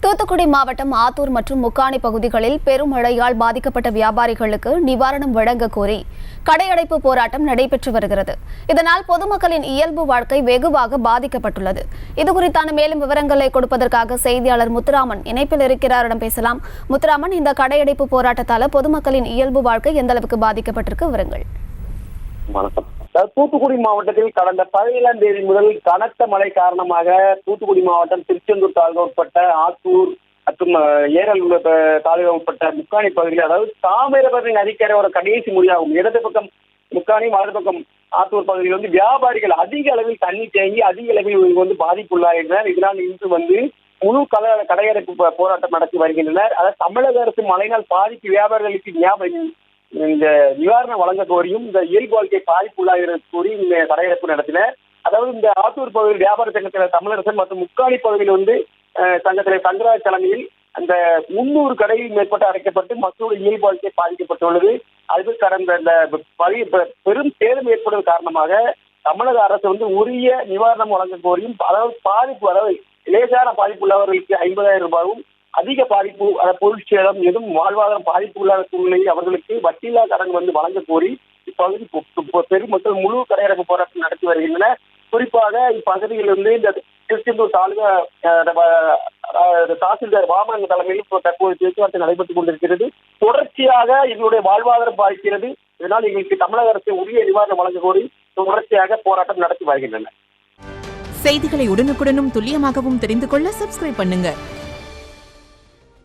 தூத்துக்குடி மாவட்டம் ஆத்தூர் மற்றும் முக்காணி பகுதிகளில் பெரும் மழையால் பாதிக்கப்பட்ட வியாபாரிகளுக்கு நிவாரணம் வழங்க கோரி கடையடைப்பு போராட்டம் நடைபெற்று வருகிறது. இதனால் பொதுமக்களின் இயல்பு வாழ்க்கை வெகுவாக பாதிக்கப்பட்டுள்ளது. இதுகுறித்தான மேலும் விவரங்களை கொடுப்பதற்காக செய்தியாளர் முத்துராமன் இணைப்பில் இருக்கிறாரிடம் பேசலாம். முத்துராமன், இந்த கடையடைப்பு போராட்டத்தால் பொதுமக்களின் இயல்பு வாழ்க்கை எந்த அளவுக்கு பாதிக்கப்பட்டிருக்கு? விவரங்கள். வணக்கம். தூத்துக்குடி மாவட்டத்தில் கடந்த 17ஆம் தேதி முதல் கனத்த மழை காரணமாக தூத்துக்குடி மாவட்டம் திருச்செந்தூர் தாலுகா உட்பட்ட ஆத்தூர் மற்றும் ஏரல் தாலுகா உட்பட்ட முக்காணி பகுதியில், அதாவது தாமிரபரணி நதிக்கரை ஒரு கடைசி முடியாகும் இடது பக்கம் முக்காணி, வலது பக்கம் ஆத்தூர் பகுதியில் வியாபாரிகள் அதிக அளவில் தண்ணி தேங்கி அதிக அளவில் பாதிப்புள்ளாகின்றனர். இதனால் இன்று முழு கடையடைப்பு போராட்டம் நடத்தி வருகின்றனர். அதாவது தமிழக அரசு மழையினால் பாதிப்பு வியாபாரிகளுக்கு இந்த நிவாரணம் வழங்க கோரியும் இந்த இயல்பு வாழ்க்கை பாதிப்புள்ளாக கூறி இந்த கடையடைப்பு நடத்தினர். அதாவது இந்த ஆத்தூர் பகுதியில் வியாபார சங்கத்தில் தமிழரசன் மற்றும் முக்காணி பகுதியில் சங்கத்தில் தங்கராஜ் தலைமையில் அந்த 300 கடையில் மேற்பட்டு அடைக்கப்பட்டு மக்களுடைய இயல்பு வாழ்க்கை பாதிக்கப்பட்டுள்ளது. அது கடந்த இந்த பெரும் சேதம் ஏற்படுவது காரணமாக தமிழக அரசு உரிய நிவாரணம் வழங்க கோரியும், அதாவது லேசான பாதிப்பு உள்ளவர்களுக்கு 50,000 ரூபாயும், அதிக பாதிப்பு பொருள் சேதம் எதுவும் வாழ்வாதாரம் பாதிப்பு உள்ள சூழ்நிலையில் அவர்களுக்கு வட்டியில்லா கடன் வழங்க கோரி இப்பகுதி பெருமக்கள் முழு கடையடைப்பு போராட்டம் நடத்தி வருகின்றனர். குறிப்பாக இப்பகுதியிலிருந்து இந்த திருச்செந்தூர் தாலுகா தாசில்தார் வாமன் தலைமையில் தற்போது பேச்சுவார்த்தை நடைபெற்றுக் கொண்டிருக்கிறது. தொடர்ச்சியாக எங்களுடைய வாழ்வாதாரம் பாதிக்கிறது. இதனால் எங்களுக்கு தமிழக அரசு உரிய நிவாரணம் வழங்க கோரி தொடர்ச்சியாக போராட்டம் நடத்தி வருகின்றனர். செய்திகளை உடனுக்குடனும் துல்லியமாகவும் தெரிந்து கொள்ள சப்ஸ்கிரைப் பண்ணுங்க.